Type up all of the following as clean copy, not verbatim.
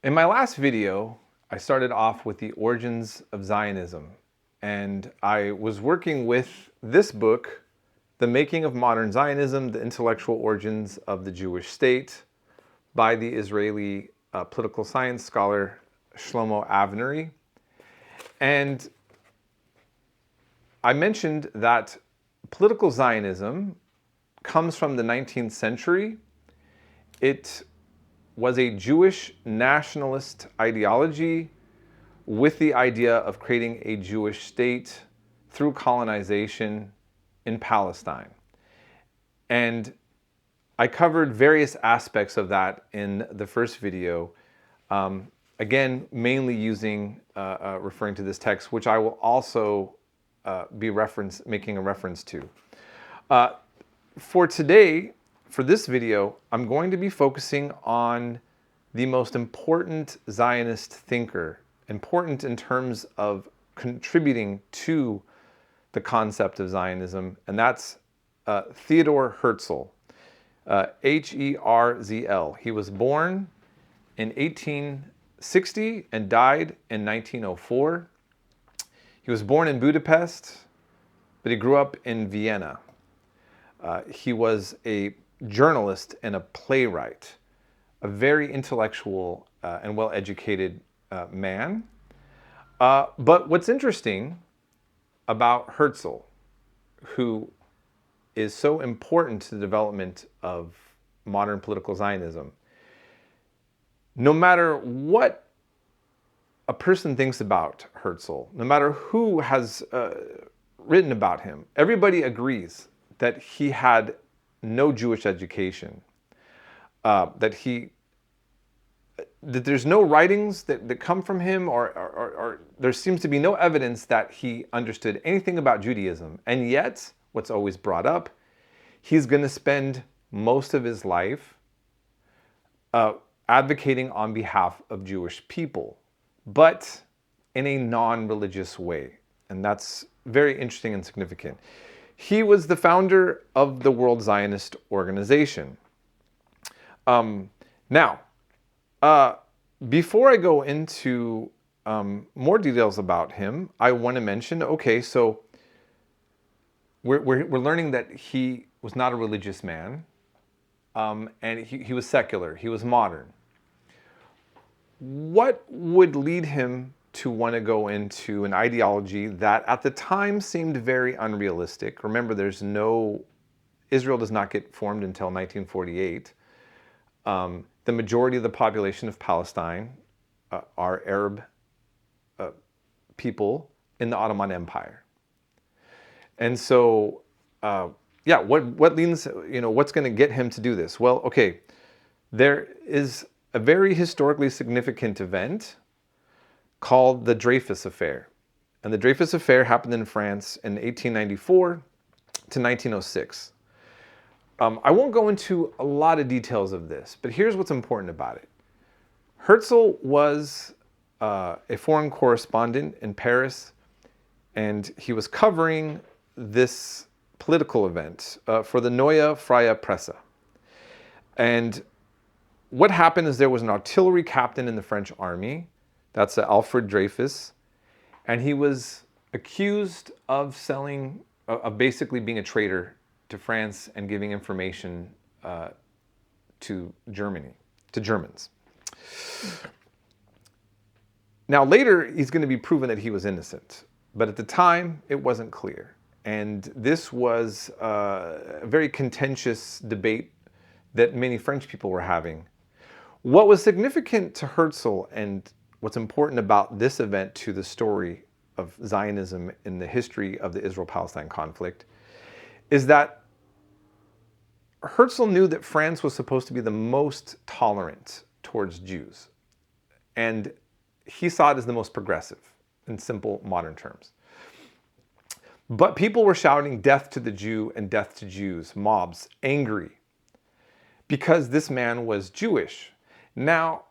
In my last video, I started off with the origins of Zionism, and I was working with this book, The Making of Modern Zionism, The Intellectual Origins of the Jewish State, by the Israeli political science scholar Shlomo Avnery. And I mentioned that political Zionism comes from the 19th century. It was a Jewish nationalist ideology with the idea of creating a Jewish state through colonization in Palestine. And I covered various aspects of that in the first video, again, mainly referring to this text, which I will also be making a reference to. For today, for this video, I'm going to be focusing on the most important Zionist thinker, important in terms of contributing to the concept of Zionism, and that's Theodor Herzl, H-E-R-Z-L. He was born in 1860 and died in 1904. He was born in Budapest, but he grew up in Vienna. He was a journalist and a playwright, a very intellectual and well-educated man. But what's interesting about Herzl, who is so important to the development of modern political Zionism, no matter what a person thinks about Herzl, no matter who has written about him, everybody agrees that he had no Jewish education, that there's no writings that come from him, or there seems to be no evidence that he understood anything about Judaism. And yet, what's always brought up, he's going to spend most of his life advocating on behalf of Jewish people, but in a non-religious way. And that's very interesting and significant. He was the founder of the World Zionist Organization. Now, before I go into more details about him, I want to mention, okay, so we're learning that he was not a religious man, and he was secular, he was modern. What would lead him to want to go into an ideology that at the time seemed very unrealistic? Remember, Israel does not get formed until 1948. The majority of the population of Palestine are Arab people in the Ottoman Empire. And so, what leads, what's going to get him to do this? Well, okay, there is a very historically significant event called the Dreyfus Affair. And the Dreyfus Affair happened in France in 1894 to 1906. I won't go into a lot of details of this, but here's what's important about it. Herzl was a foreign correspondent in Paris, and he was covering this political event for the Neue Freie Presse. And what happened is there was an artillery captain in the French army, that's Alfred Dreyfus, and he was accused of basically being a traitor to France and giving information to Germans. Now later, he's going to be proven that he was innocent, but at the time, it wasn't clear. And this was a very contentious debate that many French people were having. What was significant to Herzl, and what's important about this event to the story of Zionism in the history of the Israel-Palestine conflict, is that Herzl knew that France was supposed to be the most tolerant towards Jews. And he saw it as the most progressive, in simple modern terms. But people were shouting death to the Jew and death to Jews, mobs, angry, because this man was Jewish. Now,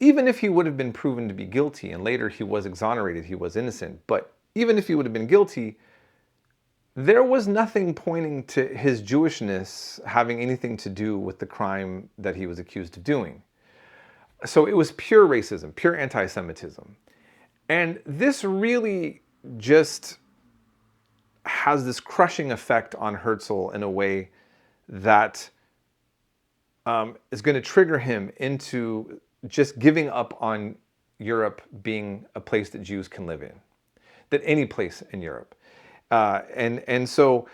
even if he would have been proven to be guilty, and later he was exonerated, he was innocent, but even if he would have been guilty, there was nothing pointing to his Jewishness having anything to do with the crime that he was accused of doing. So it was pure racism, pure anti-Semitism. And this really just has this crushing effect on Herzl in a way that is going to trigger him into just giving up on Europe being a place that Jews can live in, that any place in Europe. So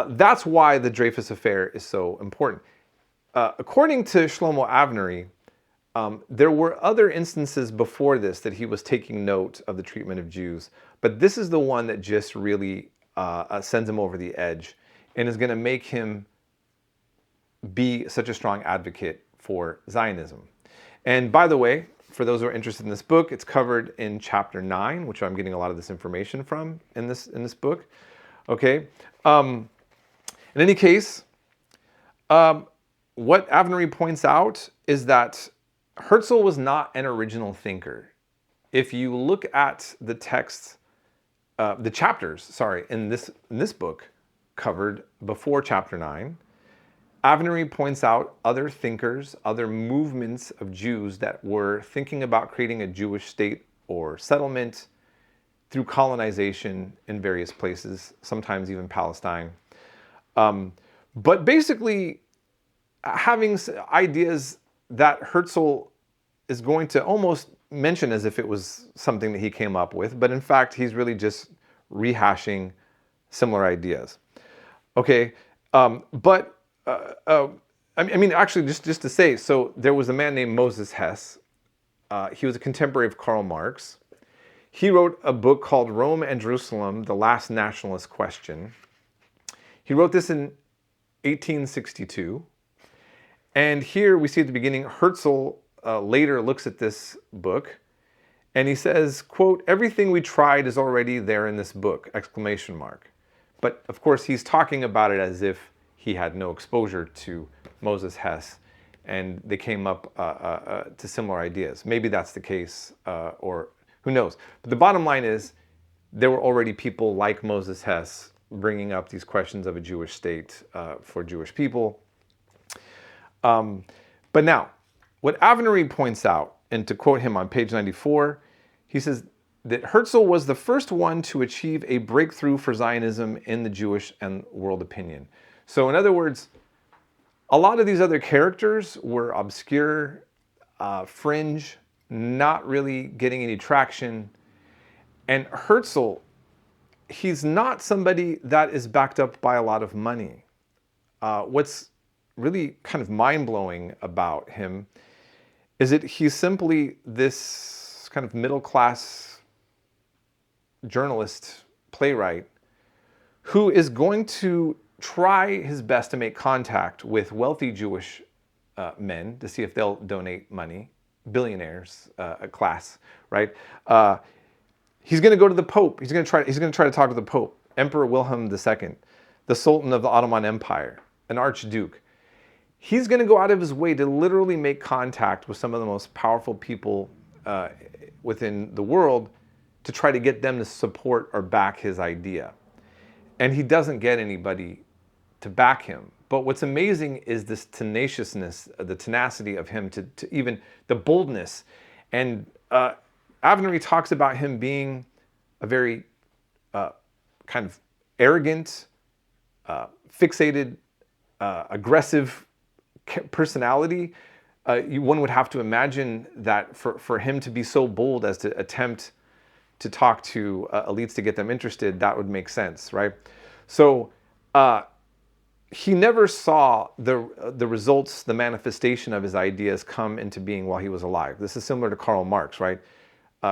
that's why the Dreyfus Affair is so important. According to Shlomo Avnery, there were other instances before this that he was taking note of the treatment of Jews, but this is the one that just really sends him over the edge and is going to make him be such a strong advocate for Zionism. And by the way, for those who are interested in this book, it's covered in chapter 9, which I'm getting a lot of this information from in this book. Okay. In any case, what Avnery points out is that Herzl was not an original thinker. If you look at the texts, the chapters, in this book covered before chapter 9, Avnery points out other thinkers, other movements of Jews that were thinking about creating a Jewish state or settlement through colonization in various places, sometimes even Palestine. But basically having ideas that Herzl is going to almost mention as if it was something that he came up with, but in fact, he's really just rehashing similar ideas. Okay, actually, just to say, so there was a man named Moses Hess. He was a contemporary of Karl Marx. He wrote a book called Rome and Jerusalem, The Last Nationalist Question. He wrote this in 1862. And here we see at the beginning, Herzl later looks at this book and he says, quote, "Everything we tried is already there in this book, exclamation mark." But of course, he's talking about it as if he had no exposure to Moses Hess and they came up to similar ideas. Maybe that's the case, or who knows. But the bottom line is there were already people like Moses Hess bringing up these questions of a Jewish state for Jewish people. But now, what Avnery points out, and to quote him on page 94, he says that Herzl was the first one to achieve a breakthrough for Zionism in the Jewish and world opinion. So in other words, a lot of these other characters were obscure, fringe, not really getting any traction. And Herzl, he's not somebody that is backed up by a lot of money. What's really kind of mind-blowing about him is that he's simply this kind of middle-class journalist, playwright, who is going to try his best to make contact with wealthy Jewish men to see if they'll donate money, billionaires, a class, right? He's going to go to the Pope. He's going to try to talk to the Pope, Emperor Wilhelm II, the Sultan of the Ottoman Empire, an Archduke. He's going to go out of his way to literally make contact with some of the most powerful people within the world to try to get them to support or back his idea. And he doesn't get anybody to back him. But what's amazing is this tenaciousness, the tenacity of him, to even the boldness. And Avnery talks about him being a very kind of arrogant, fixated, aggressive personality. One would have to imagine that for him to be so bold as to attempt to talk to elites to get them interested, that would make sense, right? So he never saw the results, the manifestation of his ideas come into being while he was alive. This is similar to Karl Marx, right?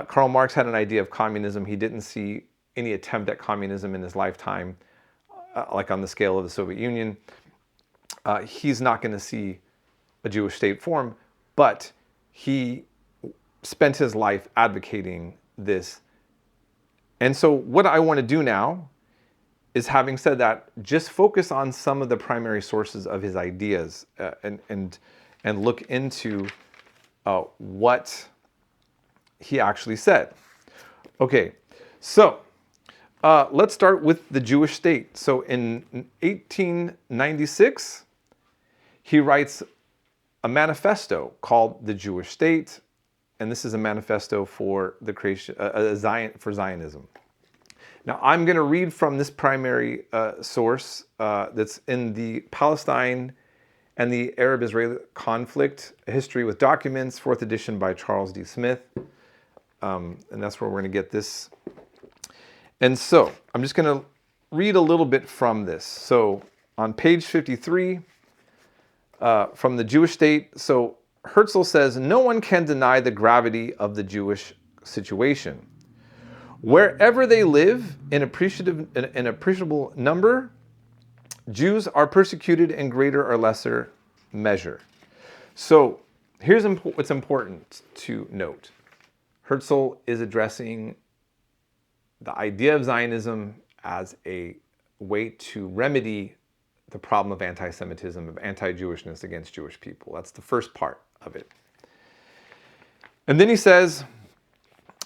Karl Marx had an idea of communism. He didn't see any attempt at communism in his lifetime, like on the scale of the Soviet Union. He's not going to see a Jewish state form, but he spent his life advocating this. And so what I want to do now is, having said that, just focus on some of the primary sources of his ideas and look into what he actually said. Okay, so let's start with the Jewish state. So in 1896, he writes a manifesto called The Jewish State. and this is a manifesto for the creation for Zionism. Now, I'm going to read from this primary source that's in the Palestine and the Arab-Israeli Conflict, A History with Documents, 4th edition by Charles D. Smith. And that's where we're going to get this. And so I'm just going to read a little bit from this. So on page 53, from the Jewish State, so Herzl says, no one can deny the gravity of the Jewish situation. Wherever they live in appreciable number, Jews are persecuted in greater or lesser measure. So here's what's important to note. Herzl is addressing the idea of Zionism as a way to remedy the problem of anti-Semitism, of anti-Jewishness against Jewish people. That's the first part of it. And then he says,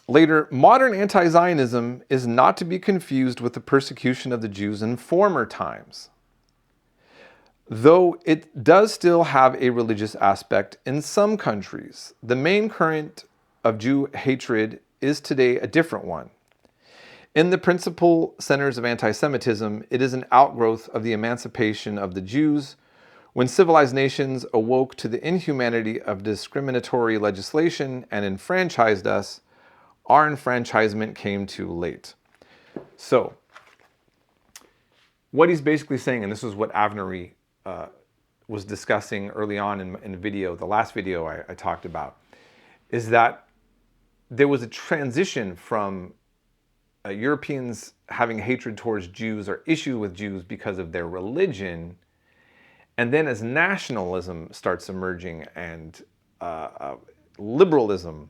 later, modern anti-Zionism is not to be confused with the persecution of the Jews in former times. Though it does still have a religious aspect in some countries, the main current of Jew hatred is today a different one. In the principal centers of anti-Semitism, it is an outgrowth of the emancipation of the Jews when civilized nations awoke to the inhumanity of discriminatory legislation and enfranchised us. Our enfranchisement came too late. So, what he's basically saying, and this is what Avnery was discussing early on in the video, the last video I talked about, is that there was a transition from Europeans having hatred towards Jews or issue with Jews because of their religion, and then as nationalism starts emerging and liberalism,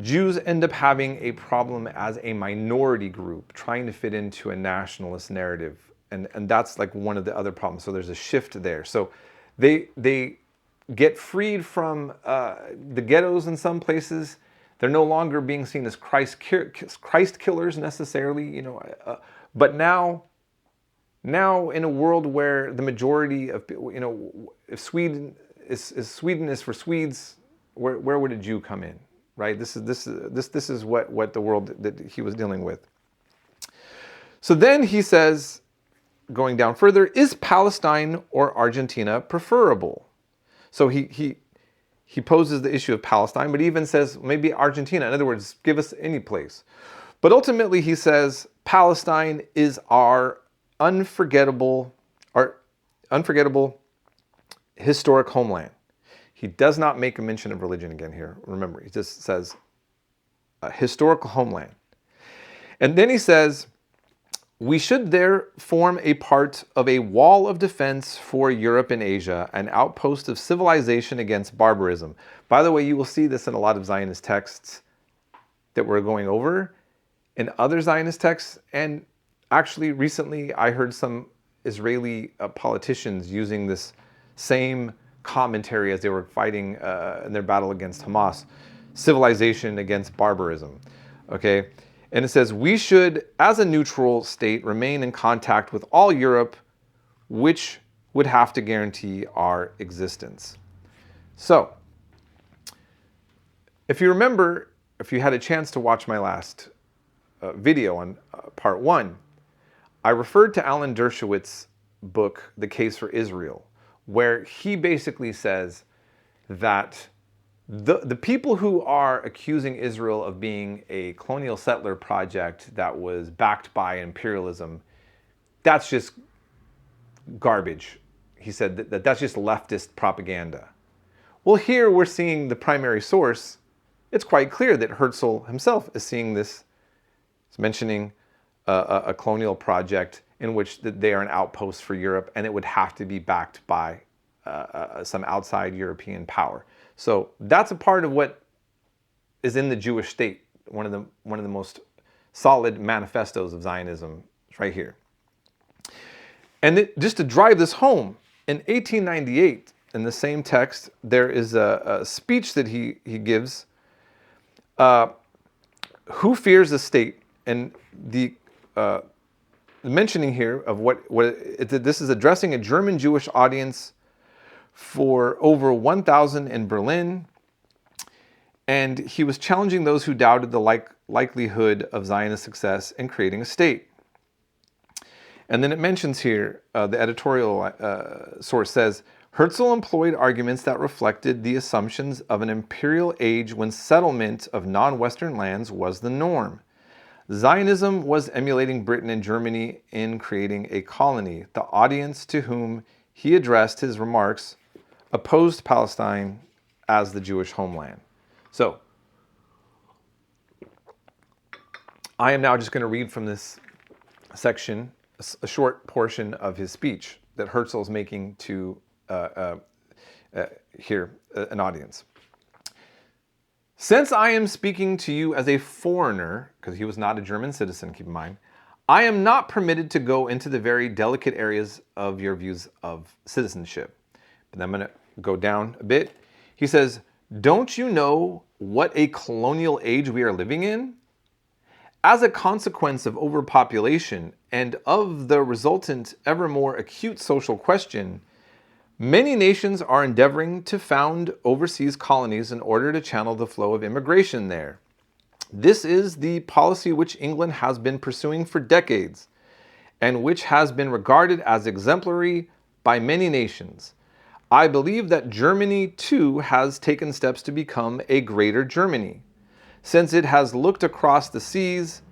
Jews end up having a problem as a minority group trying to fit into a nationalist narrative. And that's like one of the other problems. So there's a shift there. So they get freed from the ghettos in some places. They're no longer being seen as Christ killers necessarily, you know. But now in a world where the majority of, you know, if Sweden is for Swedes, where would a Jew come in, right? This is what the world that he was dealing with. So then he says, going down further, is Palestine or Argentina preferable? So he poses the issue of Palestine, but he even says maybe Argentina. In other words, give us any place. But ultimately he says Palestine is our unforgettable historic homeland. He does not make a mention of religion again here. Remember, he just says historical homeland. And then he says, we should there form a part of a wall of defense for Europe and Asia, an outpost of civilization against barbarism. By the way, you will see this in a lot of Zionist texts that we're going over, in other Zionist texts, and actually recently I heard some Israeli politicians using this same commentary as they were fighting in their battle against Hamas, civilization against barbarism, okay? And it says, we should, as a neutral state, remain in contact with all Europe, which would have to guarantee our existence. So, if you remember, if you had a chance to watch my last video on part 1, I referred to Alan Dershowitz's book, The Case for Israel, where he basically says that the people who are accusing Israel of being a colonial settler project that was backed by imperialism, that's just garbage. He said that's just leftist propaganda. Well, here we're seeing the primary source. It's quite clear that Herzl himself is seeing this. He's mentioning a colonial project in which they are an outpost for Europe, and it would have to be backed by some outside European power. So that's a part of what is in the Jewish state, one of the most solid manifestos of Zionism right here. And just to drive this home, in 1898, in the same text, there is a speech that he gives, Who Fears the State? And the mentioning here of this is addressing a German Jewish audience for over 1,000 in Berlin. And he was challenging those who doubted the likelihood of Zionist success in creating a state. And then it mentions here, the editorial source says, Herzl employed arguments that reflected the assumptions of an imperial age when settlement of non-Western lands was the norm. Zionism was emulating Britain and Germany in creating a colony. The audience to whom he addressed his remarks opposed Palestine as the Jewish homeland. So, I am now just going to read from this section a short portion of his speech that Herzl is making to an audience. Since I am speaking to you as a foreigner, because he was not a German citizen, keep in mind, I am not permitted to go into the very delicate areas of your views of citizenship. But then I'm going to go down a bit. He says, don't you know what a colonial age we are living in? As a consequence of overpopulation and of the resultant ever more acute social question, many nations are endeavoring to found overseas colonies in order to channel the flow of immigration there. This is the policy which England has been pursuing for decades, and which has been regarded as exemplary by many nations. I believe that Germany, too, has taken steps to become a greater Germany, since it has looked across the seas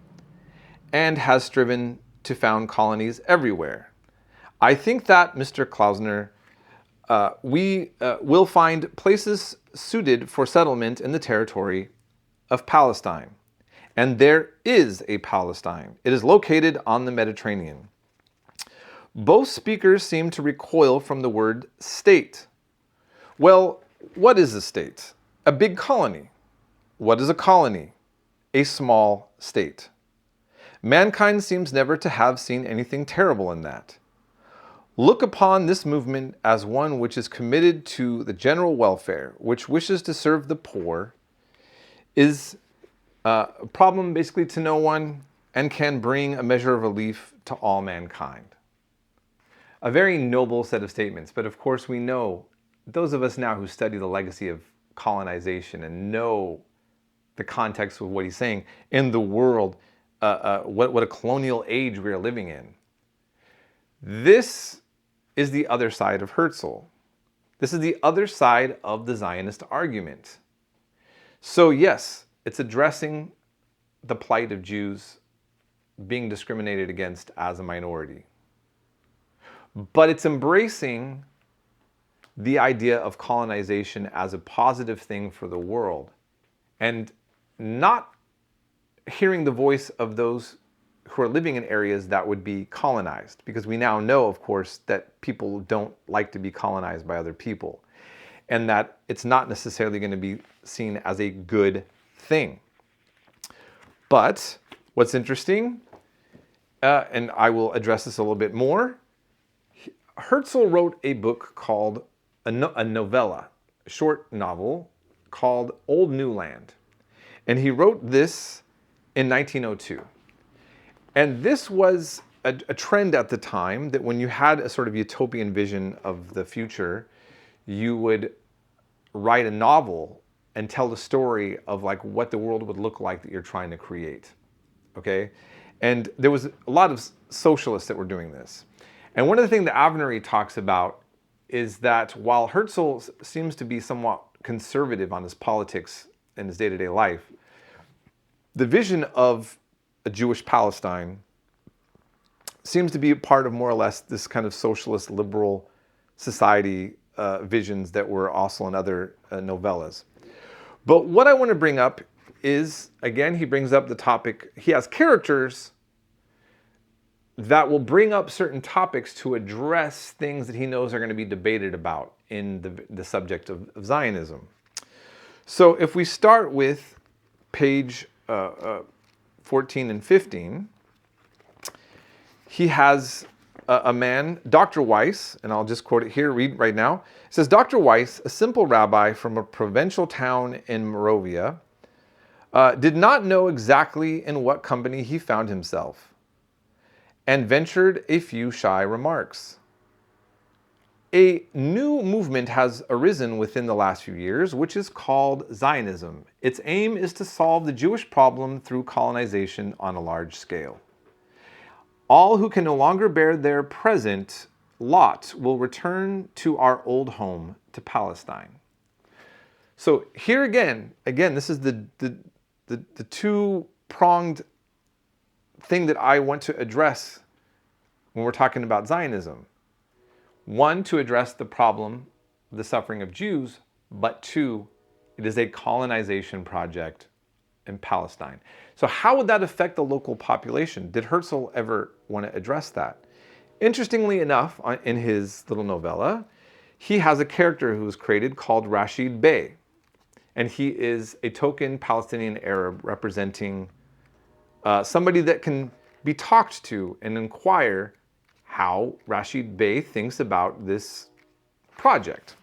and has striven to found colonies everywhere. I think that, Mr. Klausner, we will find places suited for settlement in the territory of Palestine. And there is a Palestine. It is located on the Mediterranean. Both speakers seem to recoil from the word state. Well, what is a state? A big colony. What is a colony? A small state. Mankind seems never to have seen anything terrible in that. Look upon this movement as one which is committed to the general welfare, which wishes to serve the poor, is a problem basically to no one, and can bring a measure of relief to all mankind. A very noble set of statements, but of course we know, those of us now who study the legacy of colonization and know the context of what he's saying in the world, what a colonial age we are living in. This is the other side of Herzl. This is the other side of the Zionist argument. So yes, it's addressing the plight of Jews being discriminated against as a minority. But it's embracing the idea of colonization as a positive thing for the world, and not hearing the voice of those who are living in areas that would be colonized, because we now know, of course, that people don't like to be colonized by other people, and that it's not necessarily going to be seen as a good thing. But what's interesting, and I will address this a little bit more, Herzl wrote a book called a novella, a short novel called Old New Land. And he wrote this in 1902. And this was a trend at the time, that when you had a sort of utopian vision of the future, you would write a novel and tell the story of like what the world would look like that you're trying to create. Okay? And there was a lot of socialists that were doing this. And one of the things that Avnery talks about is that while Herzl seems to be somewhat conservative on his politics in his day-to-day life, the vision of a Jewish Palestine seems to be a part of more or less this kind of socialist liberal society visions that were also in other novellas. But what I want to bring up is, again, he brings up the topic, he has characters that will bring up certain topics to address things that he knows are going to be debated about in the subject of Zionism. So if we start with page 14 and 15, he has a man, Dr. Weiss, and I'll just quote it here, read right now. It says, Dr. Weiss, a simple rabbi from a provincial town in Moravia, did not know exactly in what company he found himself, and ventured a few shy remarks. A new movement has arisen within the last few years, which is called Zionism. Its aim is to solve the Jewish problem through colonization on a large scale. All who can no longer bear their present lot will return to our old home, to Palestine. So here again, this is the two-pronged thing that I want to address when we're talking about Zionism. One, to address the problem, the suffering of Jews, but two, it is a colonization project in Palestine. So how would that affect the local population? Did Herzl ever want to address that? Interestingly enough, in his little novella, he has a character who was created called Rashid Bey. And he is a token Palestinian Arab representing somebody that can be talked to and inquire how Rashid Bey thinks about this project.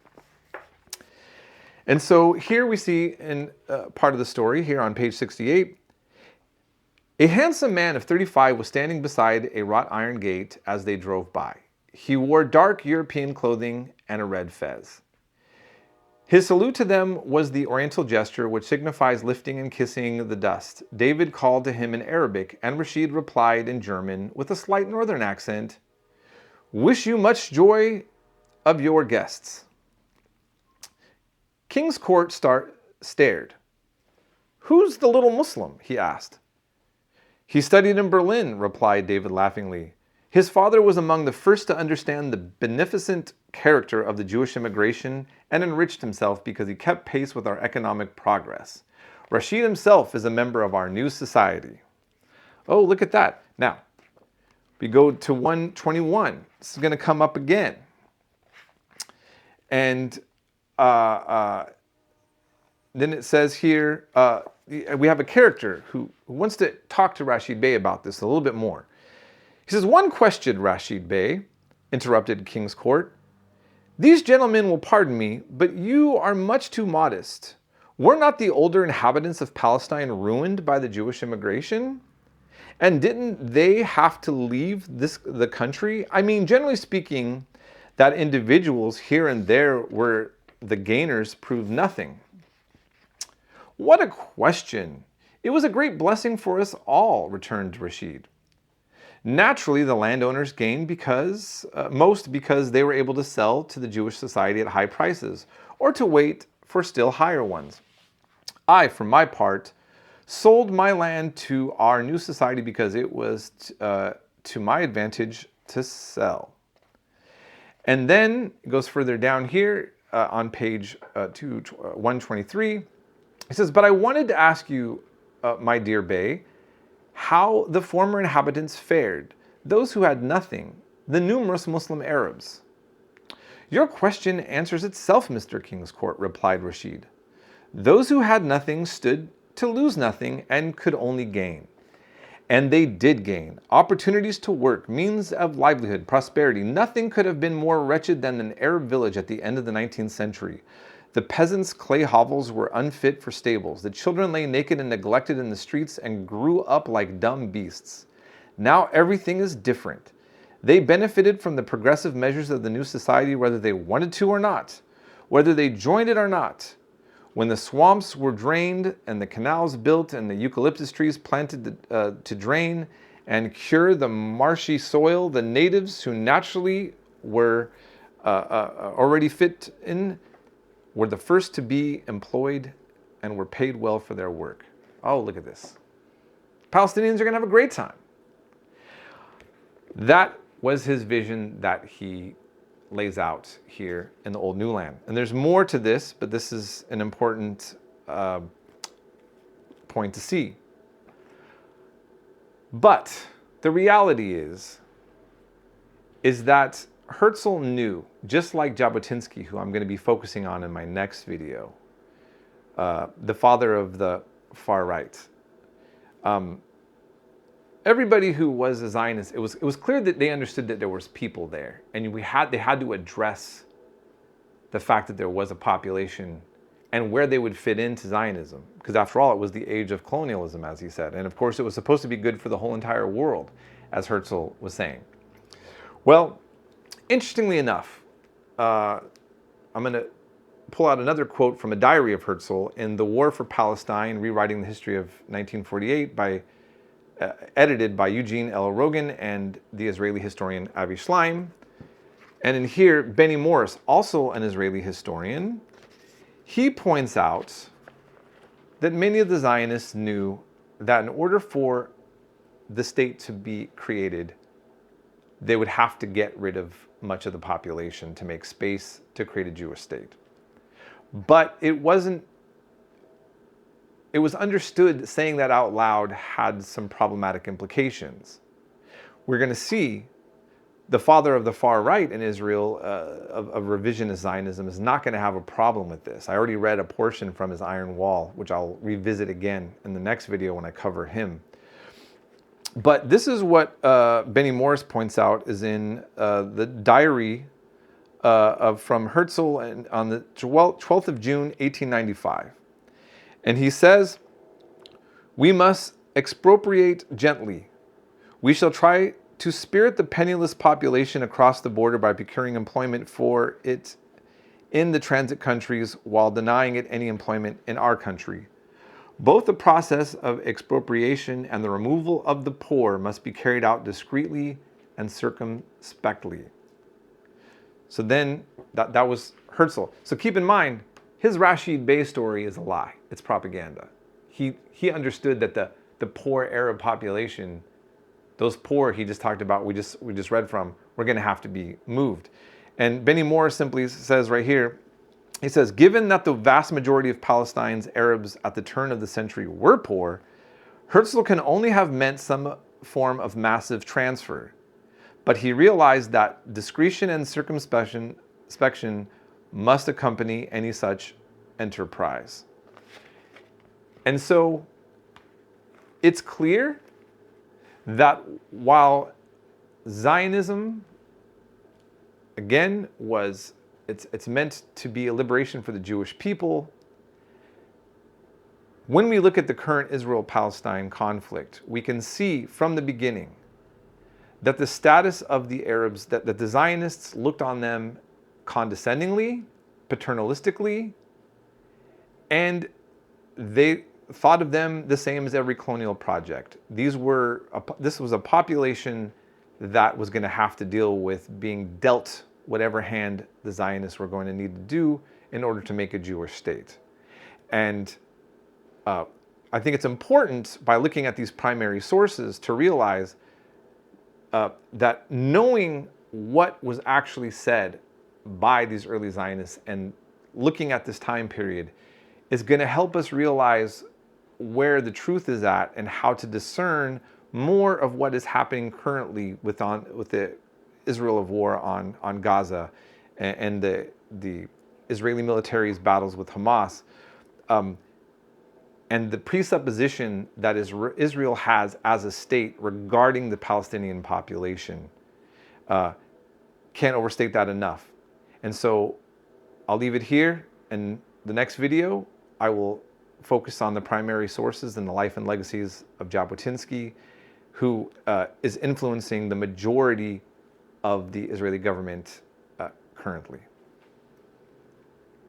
And so here we see in part of the story, here on page 68, a handsome man of 35 was standing beside a wrought iron gate as they drove by. He wore dark European clothing and a red fez. His salute to them was the Oriental gesture which signifies lifting and kissing the dust. David called to him in Arabic, and Rashid replied in German with a slight northern accent, "Wish you much joy of your guests." King's Court stared. "Who's the little Muslim?" he asked. "He studied in Berlin," replied David laughingly. "His father was among the first to understand the beneficent character of the Jewish immigration and enriched himself because he kept pace with our economic progress. Rashid himself is a member of our new society." Oh, look at that. Now, we go to 121. This is going to come up again. And then it says here, we have a character who wants to talk to Rashid Bey about this a little bit more. He says, "One question, Rashid Bey," interrupted King's Court. "These gentlemen will pardon me, but you are much too modest. Were not the older inhabitants of Palestine ruined by the Jewish immigration? And didn't they have to leave the country? I mean, generally speaking, that individuals here and there were the gainers proved nothing." "What a question! It was a great blessing for us all," returned Rashid. "Naturally, the landowners gained most because they were able to sell to the Jewish society at high prices, or to wait for still higher ones. I, for my part, sold my land to our new society because it was to my advantage to sell." And then it goes further down here on page 123. He says, "But I wanted to ask you, my dear Bey, how the former inhabitants fared, those who had nothing, the numerous Muslim Arabs." "Your question answers itself, Mr. King's Court," replied Rashid. "Those who had nothing stood to lose nothing and could only gain. And they did gain. Opportunities to work, means of livelihood, prosperity. Nothing could have been more wretched than an Arab village at the end of the 19th century. The peasants' clay hovels were unfit for stables. The children lay naked and neglected in the streets and grew up like dumb beasts. Now everything is different. They benefited from the progressive measures of the new society whether they wanted to or not, whether they joined it or not. When the swamps were drained and the canals built and the eucalyptus trees planted to drain and cure the marshy soil, the natives who naturally were already fit in were the first to be employed and were paid well for their work." Oh, look at this. Palestinians are going to have a great time. That was his vision that he lays out here in the Old New Land. And there's more to this, but this is an important point to see. But the reality is that Herzl knew, just like Jabotinsky, who I'm going to be focusing on in my next video, the father of the far right. Everybody who was a Zionist, it was clear that they understood that there was people there, and they had to address the fact that there was a population and where they would fit into Zionism, because after all, it was the age of colonialism, as he said, and of course, it was supposed to be good for the whole entire world, as Herzl was saying. Well, interestingly enough, I'm going to pull out another quote from a diary of Herzl in The War for Palestine, Rewriting the History of 1948, edited by Eugene L. Rogan and the Israeli historian Avi Schleim. And in here, Benny Morris, also an Israeli historian, he points out that many of the Zionists knew that in order for the state to be created, they would have to get rid of much of the population to make space to create a Jewish state. But it was understood saying that out loud had some problematic implications. We're going to see the father of the far right in Israel of revisionist Zionism is not going to have a problem with this. I already read a portion from his Iron Wall, which I'll revisit again in the next video when I cover him. But this is what Benny Morris points out is in the diary from Herzl on the 12th of June, 1895. And he says, "We must expropriate gently. We shall try to spirit the penniless population across the border by procuring employment for it in the transit countries while denying it any employment in our country. Both the process of expropriation and the removal of the poor must be carried out discreetly and circumspectly." So then, that was Herzl. So keep in mind, his Rashid Bey story is a lie. It's propaganda. He understood that the poor Arab population, those poor he just talked about, we just read from, were going to have to be moved. And Benny Morris simply says right here, he says, "Given that the vast majority of Palestine's Arabs at the turn of the century were poor, Herzl can only have meant some form of massive transfer. But he realized that discretion and circumspection must accompany any such enterprise." And so it's clear that while Zionism, again, it's meant to be a liberation for the Jewish people, when we look at the current Israel-Palestine conflict, we can see from the beginning that the status of the Arabs, that the Zionists looked on them condescendingly, paternalistically, and they thought of them the same as every colonial project. This was a population that was going to have to deal with being dealt whatever hand the Zionists were going to need to do in order to make a Jewish state. And I think it's important, by looking at these primary sources, to realize that knowing what was actually said by these early Zionists and looking at this time period is going to help us realize where the truth is at and how to discern more of what is happening currently with the Israel of war on Gaza and the Israeli military's battles with Hamas, and the presupposition that Israel has as a state regarding the Palestinian population. Can't overstate that enough. And so I'll leave it here. In the next video, I will focus on the primary sources and the life and legacies of Jabotinsky, who is influencing the majority of the Israeli government currently.